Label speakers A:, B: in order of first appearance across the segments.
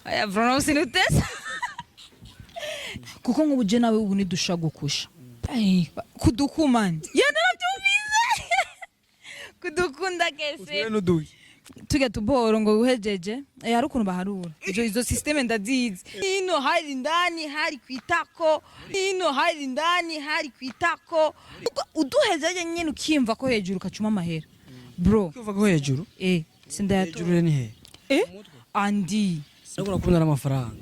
A: aya vrona usinutesa kuko ngo buje nawe ubu nidusha gukusha kudukumandi yana nabyumvise kudukunda kese tuge tuboro ngo uhejeje hari ukuntu baharura izo systeme ndazizi ino hari indani hari kwitako ino hari indani hari kwitako uduhejeje nyene ukimva ko hejuru kacuma amahera bro
B: ukiva ko hejuru
A: sinda
B: hejuru ni he
A: andi
B: nako nakunda n'amafaranga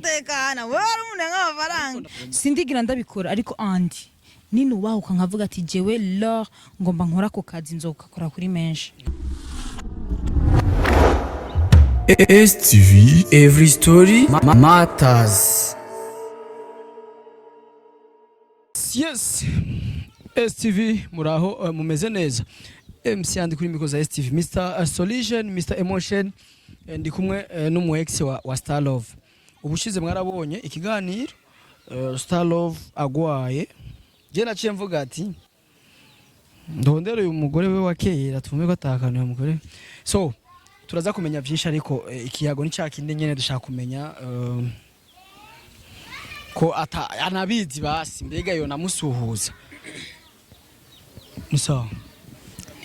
A: tekana wari umuntu nk'amafaranga sindigira ndabikora ariko andi nino wahuka nkavuga ati jewe la ngomba nkora ko kazi nzokakora kuri menshi.
B: STV every story matters. Yes, STV muraho mumeze neza. MC andi kuri mikoza STV Mr Solution, Mr Emotion ndi kumwe n'umu ex wa Star Love. Ubushize mwarabonye ikiganiro Star Love agwaye. Je naciye mvuga ati ndondero uyu mugore we wakera tuvume ko atakana uyu mugore. So turaza kumenya byinshi ariko ikiyago ni cyakinde nyene dushaka kumenya ko anabizi basi mbega yo namusuhuza. Musa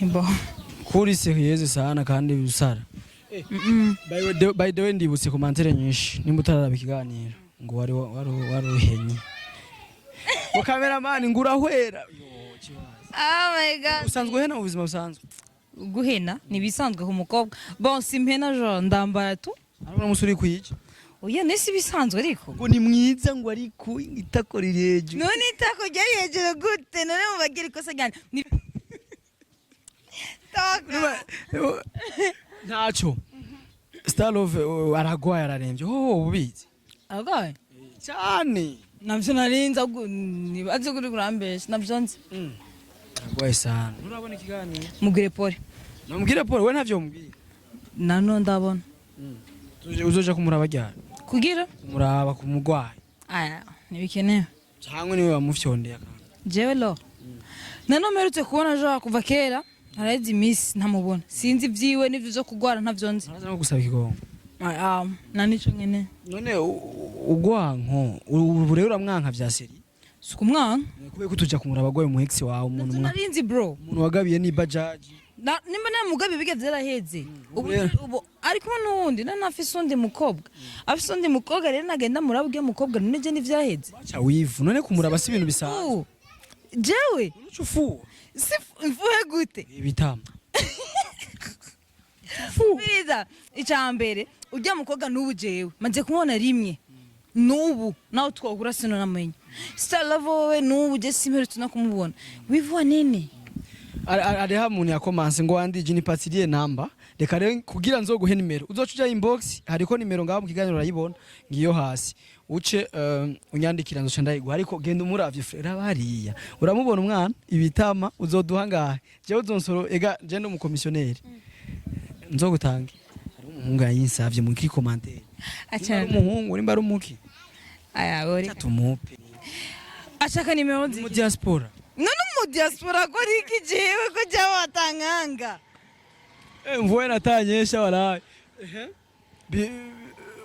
A: Nimbo
B: kuri serieze sana kandi usara. By the way ndibutse commentaire nyinshi nimba utararaba ikiganiro ngo wari uhenye. Ngo cameraman ngurahwera.
A: Oh my god.
B: Usanzwe hena ubuzima busanzwe.
A: Guhena ni bisanzwe ku mukobwa. Bon simpena jo ndambara tu.
B: Ariko musuri kuyiki.
A: Oya nesi bisanzwe ariko.
B: Ngo ni mwiza ngo ariko itako rireje.
A: None itako ryari hejuru gute none mubagira ikosa cyane.
B: Ntacho. Star Love aragwaye ararembye. Ubizi.
A: Aragwaye?
B: Cyane.
A: Navyo narinza nibaze kuri kurambesha navyonze.
B: Aragwaye sana. Urabona ikiganiro?
A: Mugire pole.
B: Namugire pole we ntavyo mubwira.
A: Nano ndabona.
B: Uzoja kumuraba ryari?
A: Kugira?
B: Muraba kumugwaye.
A: Aya, nibikenewe.
B: Cyangwa niwe wamufyondeye akanga.
A: Jewe lo. Nano merutse kubona jo kuva kera. Araizi miss ntamubona. Sinzi vyiwe nivyo zo kugwara ntavyonze.
B: Araza no gusaba ikigongo.
A: Nanico nyene.
B: None ugwanko ubu rero uramwanka vya seri.
A: Sukumwanka?
B: Kubera ko tuja kumuraba abagwaye mu ex wawe umuntu mwa.
A: Narinzi bro.
B: Umuntu wagabiye ni bajaji.
A: Nimba namugabe bigeze yaraheze. Ubu ariko nundi nanafise undi mukobwa. Afise undi mukobwa rero nagenda murabwe mukobwa none je nivyaheze.
B: Bacha wivu none kumuraba si ibintu bisanzwe.
A: Jewe
B: Ucufu.
A: Mfuhe gute?
B: Ibitama.
A: Biza icambere ujya mukobwa nubu jewe maze kumubona rimwe. Nubu naho twahura sino namenye. Star Love we nubu je simperutse no kumubona. Wivuwa nene.
B: Ariha umuntu yakomanse ngo wandije ni patiriye namba reka rero kugira nzoguhe nimero uzocuja inbox hariko nimero ngaho mu kiganiro urayibona ngiyo hasi uce unyandikira nzoca ndayiguha ariko genda umuravye frera bariya uramubona umwana ibitama uzoduha ngahe je uzonsoro ega je no mu komisioneri nzogutange ari umuhungu yayinsavye mu commentaire acha umuhungu nimba ari umuki
A: aya ori
B: tumupe
A: achaka nimero
B: mu diaspora
A: none mu diaspora ko riki jewe ko jawa watanganga
B: mvuwe natanyesha waraye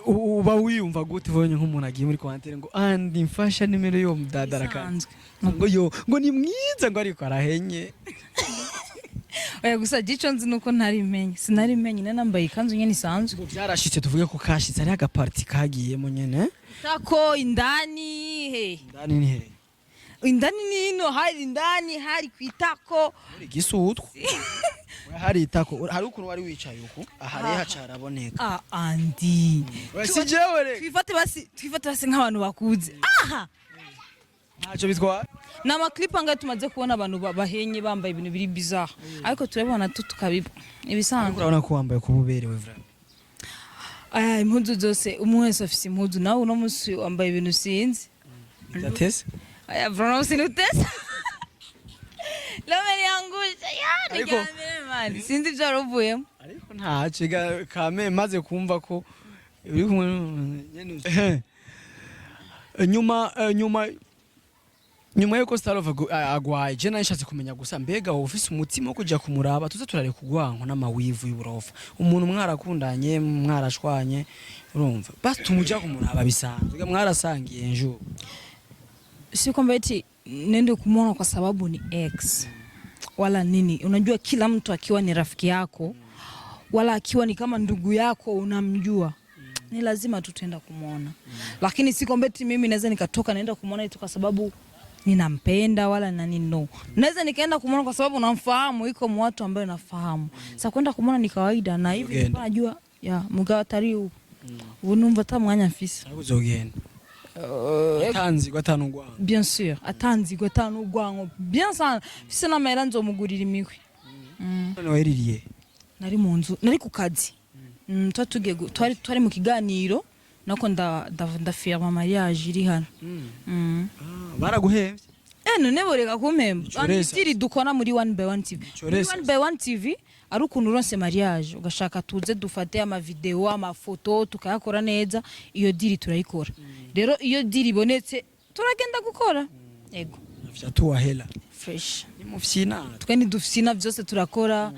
B: uba wiyumva gute vonye nk'umuntu agiye muri commentaire ngo andi mfasha nimero yo mudadara kanzwe ngo ni mwiza ngo ariko arahenye
A: oya gusa gico nzi nuko ntarimenye sinarimenye nambaye ikanzu nyene isanzwe
B: byarashitse tuvuge ko kashitse ari aga party kagiyemo nyene
A: tako indani
B: indani ni he
A: indani nino hari indani hari kwitako
B: igisutwa hari itako hari ukuntu wari wicaye uko ahari hacaraboneka
A: andi
B: wese jewe re
A: twifate basi nk'abantu bakuze
B: ntaco bitwa
A: nama clip anga tumaze kubona abantu bahenye bambaye ibintu biri bizarre ariko turabona tukabiba ibisanzwe
B: urabona ko wambaye kububerewe vra
A: impuzu zose umwese afise impuzu nawe uno musi wambaye ibintu sinzi
B: datese
A: aya vrona usinutesa Lomeni angusha yani gamene sinzi byarovuyemo
B: ariko ntaciga kame maze kumva ko uri kumwe nyuma nyuma yuko Starlove agwaye je nashatse kumenya gusa mbega wowe ufise umutima wo kuja kumuraba tuze turare kugwanko n'amawivu y'uburofa umuntu mwarakundanye mwarashwanye urumva basi tumuja kumuraba bisanzwe mwarasangiye njo
A: si kwamba eti nende kumuona kwa sababu ni ex wala nini. Unajua kila mtu akiwa ni rafiki yako wala akiwa ni kama ndugu yako unamjua, ni lazima tutaenda kumuona. Lakini si kwamba eti mimi naweza nikatoka naenda kumuona eti kwa sababu ninampenda wala nani, no. Naweza nikaenda kumuona kwa sababu namfahamu, iko watu ambao nafahamu. Sasa kwenda kumuona ni kawaida na hivi najua ya mugatari ubunumva tamwanya mfise.
B: Uzogenda. Atanzi gatanu gwango.
A: Bien sûr, atanzi gatanu gwango. Bien sana. Fise na mera nzomugurira imikwi.
B: None weririye.
A: Nari mu nzu, nari ku kazi. Twari mu kiganiro nako ndafirma mariage iri hano.
B: Baraguhevye.
A: None boreka kumpemba. Anditiri dukona muri 1by1 TV. 1by1 TV ari ukuntu uronse mariage ugashaka tuze dufate ama video amafoto tukayakora neza, iyo diri turayikora. Rero iyo diri bonetse turagenda gukora. Ego.
B: Vyatuwa hela.
A: Fresh.
B: Ni mufyina.
A: Tukani dufyina vyose turakora.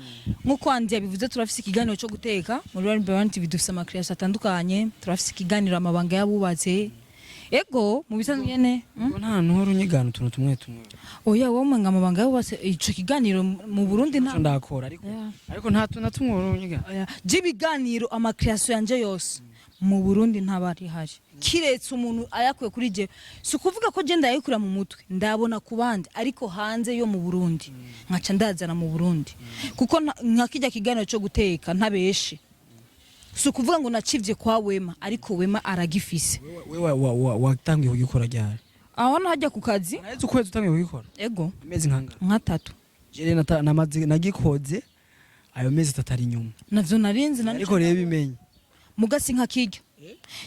A: Nkuko andi yabivuze turafise ikiganiro cyo guteka muri 1by1 TV, dufise ama creation atandukanye, turafise ikiganiro amabanga yabubatse. Ego mu bisanzwe nyene
B: nta ntoro nyigana tuntu tumwe tumwe.
A: Oya wowe mwanga amabanga yabubatse ico kiganiro mu Burundi nta
B: ndakora ariko nta tuntu tumwe nyigana.
A: Jibiganiro ama creation yanje yose mu Burundi ntabari hari. Kiretse umuntu ayakuye kuri je. Si kuvuga ko je ndayikura mu mutwe, ndabona kubandi ariko hanze yo mu Burundi. Nkaca ndazana mu Burundi. Kuko nkakijya kiganiro cyo guteka ntabeshe. Si kuvuga ngo nacivye kwa Wema ariko Wema aragifise.
B: Wewe watangiye kugikora ryari?
A: Aho hajya ku kazi.
B: Naheze ukwezi utangiye kugikora?
A: Ego.
B: Amezi nkanga?
A: Nkatatu.
B: Je namaze nagikoze ayo mezi tatari nyuma.
A: Navyo narinzi
B: ariko reba bimenye.
A: Mugasi nkakijya.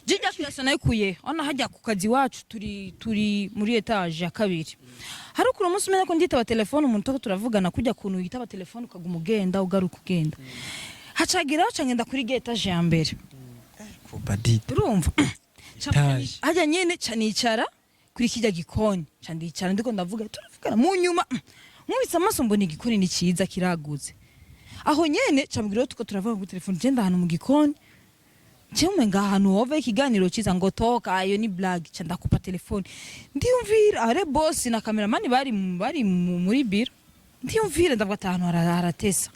A: Jijya kwasa nayikuye. Ona hajya ku kazi wacu turi muri etage ya kabiri. Hari ukuru umunsi umenya ko nditaba telefone umuntu turavugana kujya kuntu yitaba telefone ukaguma ugenda ugaruka ugenda. Hacagira ngenda kuri etage ya mbere.
B: Kubadita.
A: Urumva? Hajya nyene canicara kuri kijya gikoni. Candicara ndiko ndavuga turavugana mu nyuma. Nkubitsa amaso mbona igikoni ni ciza kiraguze. Aho nyene cambwira tuko turavuga ku telefone genda hano mu gikoni. Chemwe ngahano ove ikiganiro ciza ngo toka ayo ni blague canda kupa telefone. Ndiyumvira are boss na cameraman bari muri biro. Ndiyumvira ndavuga atanu aratesa.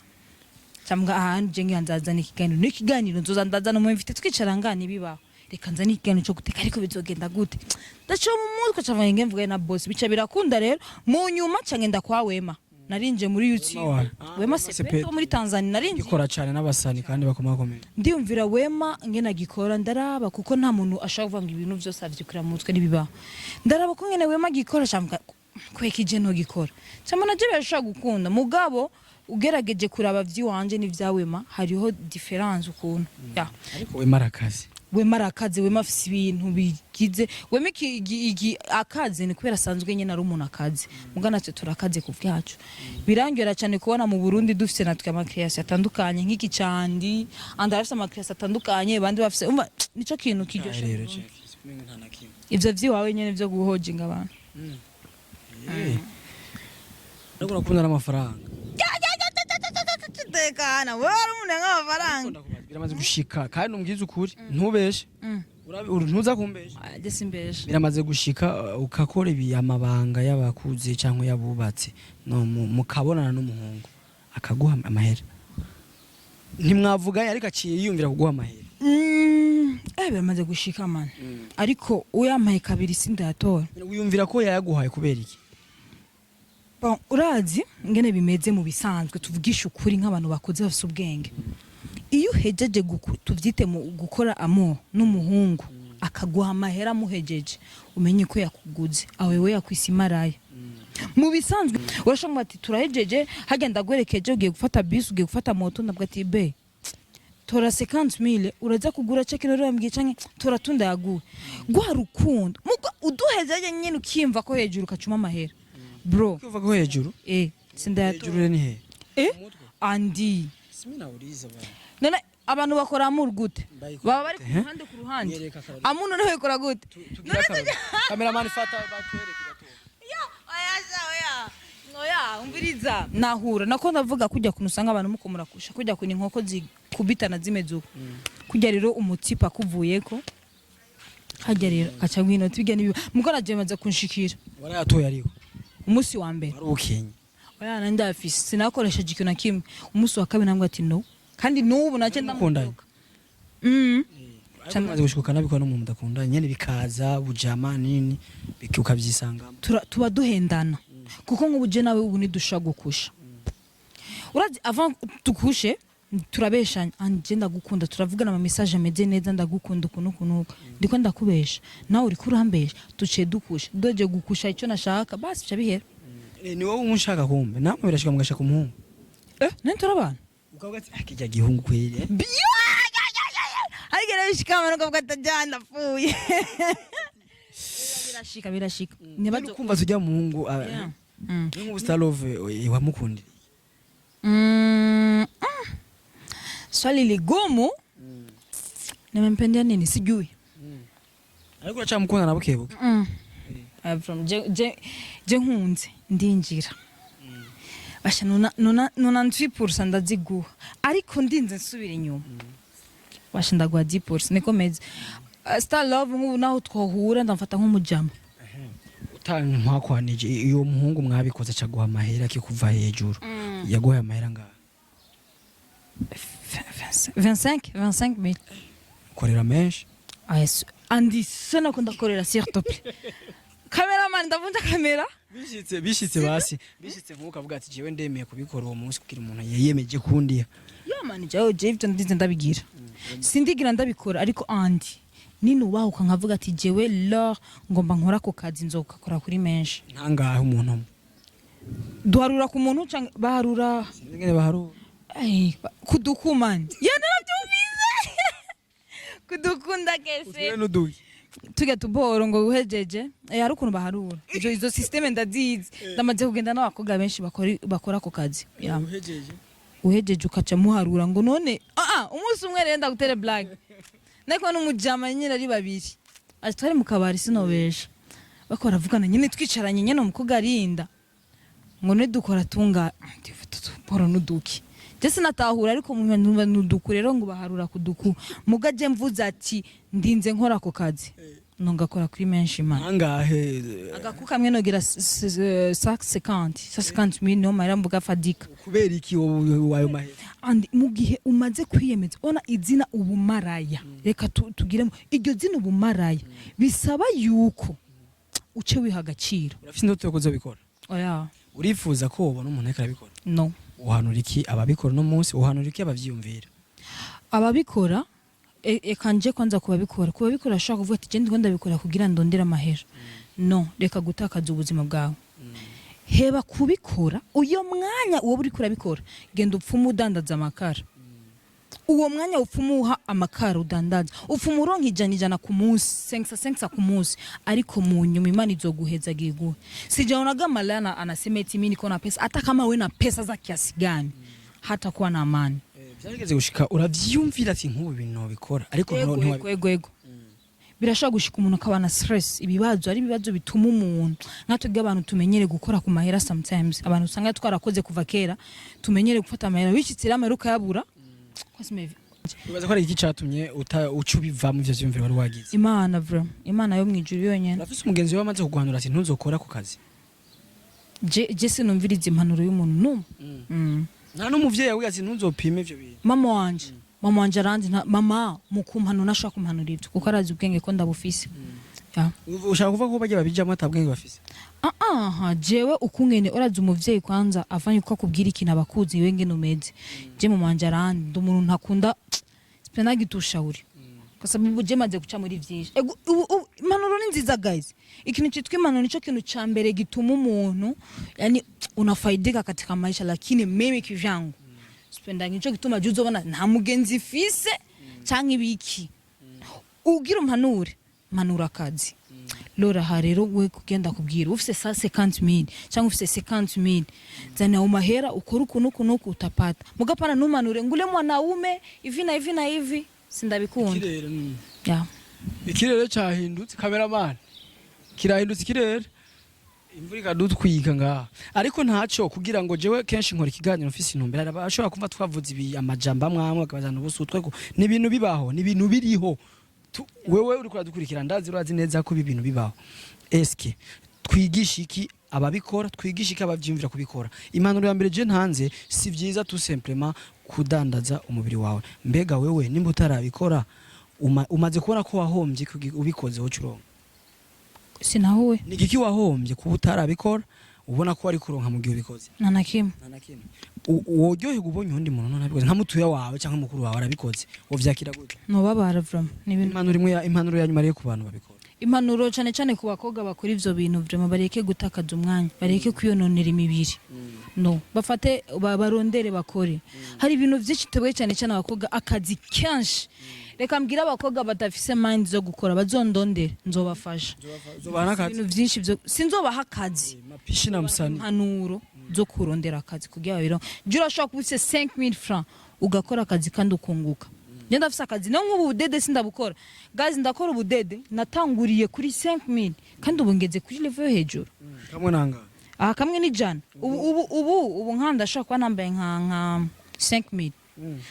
A: Chambwa ahantu je nganzazana ikiganiro n'ikiganiro nzoza ndazana mu mfite twicara ngani bibaho. Reka nzana ikiganiro cyo guteka ariko bizogenda gute. Ndacho mu mutwe cavanye ngemvuga na boss bica birakunda rero mu nyuma cangenda kwa Wema. Narinje muri YouTube. Wema Sepeto muri Tanzania narinje.
B: Gikora cyane n'abasani kandi bakomakomeye.
A: Ndiyumvira Wema ngena gikora ndaraba kuko nta muntu ashaka kuvanga ibintu byose avyukira mu mutwe nibibaho. Ndaraba ko ngene Wema gikora cyambwa kwekije no gikora. Cyamba naje bashaka gukunda mugabo ugerageje kuraba vyiwanje ni vya Wema hariho difference ukuntu. Ya.
B: Ariko Wema arakazi.
A: Wema arakaze, Wema afise ibintu bigize. Wema akaze ni kubera sanzwe nyene ari umuntu akaze. Mugana cyo turakaze ku vyacu. Birangira cyane kubona mu Burundi dufise natwe ama creation atandukanye nk'iki candi, andarafise ama creation atandukanye bandi bafise umva nico kintu kiryoshe.
B: Rero cyo simenye nta nakimwe.
A: Ivyo vyiwawe nyene vyo guhojinga abantu.
B: Ndakora kubona n'amafaranga.
A: Tekana wari umuntu nk'amafaranga.
B: Biramaze gushika kandi umbwiza ukuri ntubeshe. Ntuza kumbesha.
A: Je simbeshe.
B: Biramaze gushika ukakora ibi amabanga y'abakuze cyangwa yabubatse no mukabonana n'umuhungu akaguha amahera. Ntimwavuga ariko aciye yiyumvira kuguha amahera.
A: Biramaze gushika man. Ariko uyamaye kabiri sindatora.
B: Wiyumvira ko yayaguhaye kubera iki?
A: Bon, urazi ngene bimeze mu bisanzwe tuvugisha ukuri nk'abantu bakoze bafite ubwenge. Iyo hejeje tuvyite mu gukora amo n'umuhungu akaguha amahera muhejeje umenye ko yakuguze awe we yakwisimaraye. Mu bisanzwe urashobora ati turahejeje hagenda gwerekeje ugiye gufata bus ugiye gufata moto ndabwa ati be tora 50,000 uraza kugura cekino rero mbwiye canke tora tunda yaguye. Gwa rukundo mugo uduhejeje nyene ukimva ko hejuru ukacuma amahera. Bro
B: kuva ko hejuru
A: sindayatora
B: hejuru ni he
A: andi
B: simina uriza ba
A: none abantu bakora amur gute baba bari ku ruhande ku ruhande amuntu nawe yakora gute
B: cameraman fata batwereke gato
A: Oya umviriza nahura nako ndavuga kujya kunusanga abantu muko murakusha kujya kuni inkoko zikubitana zimezuko kujya rero umutipa kuvuyeko hajya rero aca ngwino tubige nibi muko najemaza kunshikira
B: warayatoye ariko
A: umunsi wa mbere
B: warukenye
A: oya nanda afise sinakoresheje ikintu na kimwe umunsi wa kabiri nambwa ati no kandi nubu nace ndamukundaga
B: cyane gushikuka nabiko no mu mudakunda nyene bikaza bujama nini bikiukavyisanga
A: tuba duhendana kuko nk'ubuje nawe ubu nidusha gukusha urazi avant tukushe turabeshanya anje ndagukunda turavugana ama message ameze neza ndagukunda kunukunuka ndiko ndakubesha nawe uri kurambesha tuciye dukusha doje gukusha icyo nashaka basi cya bihera
B: ni wowe unshaka kumbe namwe birashika mugashaka umuhungu
A: nani turabana
B: ukavuga ati akijya gihungu kwire
A: arigera bishikama no kuvuga atajana fuye birashika
B: nibazo kumva tujya muhungu nk'ubu Starlove wamukundira
A: swali ligumu nimempendea nini sijui
B: ariko uracamukunda nabo kebuke
A: from je nkunze ndinjira basha nona 90% ndaziguha ariko ndinze nsubira inyuma basha ndagwa 10% niko meze Starlove nk'ubu naho twohura ndamfata nk'umujama
B: ntwakwanije iyo muhungu mwabikoze caguha amahera kikuva hejuru yaguha amahera ngaha
A: 25,000
B: korera menshi
A: andi sana ko ndakorera s'il te plaît cameraman ndavunja kamera
B: bishitse basi bishitse nkuko avuga ati jewe ndemeye kubikora uwo munsi kugira umuntu yeyemeje kundiya
A: yo man jaho Jevton ndize ndabigira sindigira ndabikora ariko andi ninubaho kankavuga ati jewe lor ngomba nkora ko kazi nzokakora kuri menshi
B: ntangahe umuntu
A: duharura ku muntu cyangwa baharura
B: ngene baharura
A: kudukumande yana nabyumvise kudukunda kese
B: nuduye
A: tujya tuboro ngo uhejeje ari ukuntu baharura izo systeme ndazizi ndamaze kugenda n'abakobwa benshi bakora ko kazi uhejeje ukaca muharura ngo none umunsi umwe renda gutere blague nako n'umujama nyine ari babiri atware mu kabari sinobesha bakora vugana nyine twicaranye nyene umukobwa arinda ngo ne dukora tunga poro nuduki Jese natahura ariko mu nuduku rero ngo baharura kuduku mugaje mvuze ati ndinze nkora ko kazi no ngakora kuri menshi man
B: angahe
A: agakuka mwe nogira 50 million mara mvuga fadika
B: kubera iki wayo mahera
A: and mu gihe umaze kwiyemeza ona izina ubumaraya reka tugiremo iryo zina ubumaraya bisaba yuko uce wiha agaciro
B: urafite ndoto yo kuzobikora
A: oya
B: urifuza ko ubona umuntu ariko arabikora
A: no
B: uhanura iki ababikora no munsi uhanura iki abavyumvira
A: ababikora kanje kwanza kubabikora ashaka kuvuga ati gende ndabikora kugira ndondera amahera no reka gutakaza ubuzima bwawe heba kubikora uyo mwanya uwo buri kurabikora genda upfumu udandaza amakara uwo mwanya upfumuha amakara udandaza upfumu uronka ijana ku munsi 5 ku munsi ariko mu nyuma Imana izoguheza giguhe sijaonaga malana anasema eti mimi niko na pesa hata kama wewe na pesa za kiasi gani hata kuwa na amani
B: byarigeze gushika uravyumvira ati nk'ubu bintu bikora ariko
A: ego birashaka gushika umuntu akabana stress ibibazo ari ibibazo bituma umuntu natwe abantu tumenyere gukora ku mahera sometimes abantu usanga twarakoze kuva kera tumenyere gufata amahera wicitsira amaruka yabura
B: ubaza ko ari iki catumye ucubiva mu byo vyumvira wari wagize
A: Imana yo mwijuru yonyene
B: nafise umugenzi we amaze kuguhanura ati ntuzokora ku kazi
A: je sinumviriza impanuro y'umuntu
B: nta n'umuvyeyi yawe ati ntuzopime ivyo bintu
A: mama wanje arandi mama mukumpano nashaka kumpanura ivyo kuko arazi ubwenge ko ndabufise
B: ushaka kuvuga ko bajye babijamo atabwenge bafise
A: jewe ukungene urazi umuvyeyi kwanza avanye uko akubwira ikintu abakuzi wewe ngene umeze je mu manje arandi ndumuntu ntakunda spena gitushauri kwa sababu je maze guca muri vyinshi impanuro ni nziza guys ikintu cyitwa impanuro nico kintu ca mbere gituma umuntu yani unafaidika katika maisha lakini mimi kivyangu spenda nico gituma je uzobona nta mugenzi fise canke ibiki ugira mpanura akazi lora harero we kugenda kubwira ufise 50,000 cyangwa ufise 50,000 zana umahera ukora ukuntu utapata mugapana numanure ngule mwanaume hivi na hivi sindabikunda
B: ikirere cyahindutse cameraman kirahindutse ikirere imvura ikadutwika ngaha ariko ntaco kugira ngo jewe kenshi nkora ikiganiro mfise intumbero abashobora kumva twavuze ibi amajamba mwamwe akabazana ubusutwe ko ni ibintu bibaho ni ibintu biriho wewe uri kuradukurikira ndazi urazi neza ko ibi bintu bibaho eske twigisha iki ababikora twigisha iki abavyumvira kubikora impanuro ya mbere je ntanze si vyiza tout simplement kudandaza umubiri wawe mbega wewe nimba utarabikora umaze kubona ko wahombye ubikoze ho curonka
A: sinahuwe
B: ni giki wahombye kuba utarabikora ubona ko ari kuronka mu gihe ubikoze
A: nanakimwe
B: wojohe gubonye undi muntu none abikoze nka mutuya wawe cyangwa mukuru wawe arabikoze wovyakira gute
A: no babara from n'ibintu
B: impanuro ya nyuma rero ku bantu babikora
A: impanuro cyane cyane ku bakobwa bakora ivyo bintu vraiment bareke gutakaza umwanya bareke kwiyononera imibiri no bafate barondere bakore hari ibintu byinshi tebwe cyane cyane abakobwa akazi kenshi reka mbwira abakobwa badafise mind zo gukora bazondondere nzobafasha ibintu byinshi byo sinzobaha akazi
B: mapishi na musani
A: impanuro zo kurondera akazi kugira biro jura shaka kubise 5000 francs ugakora akazi kandi ukunguka njye ndafise akazi no nk'ubu budede sindabukora guys ndakora ubudede natanguriye kuri 5000 kandi ubu ngeze kuri level yo hejuru
B: kamwe nanga
A: kamwe ni jana ubu nkanda shaka kwa nambaye nka 5000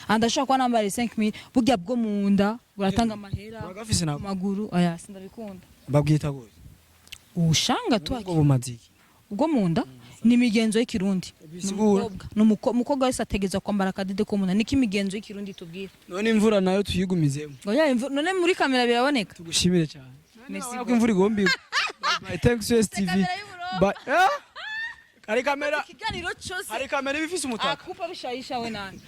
A: andashaka kwa nambaye 5000 burya bwo munda buratanga amahera maguru aya sindabikunda
B: babwita gose
A: ushanga twaki
B: ubwo bumaziki
A: ubwo munda ni migenzo y'ikirundi numukobwa wese ategeza kwambara kadede ko munda niki migenzo y'ikirundi tubwira
B: none imvura nayo tuyigumizemo
A: oya none muri kamera biraboneka
B: tugushimire cyane merci ko imvura igombi thanks to STV hari kamera
A: kiganiro cyose
B: hari kamera bifise umutaka
A: akupa bishayisha we nani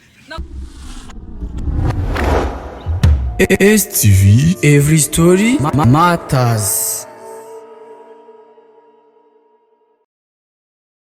C: STV, every story matters.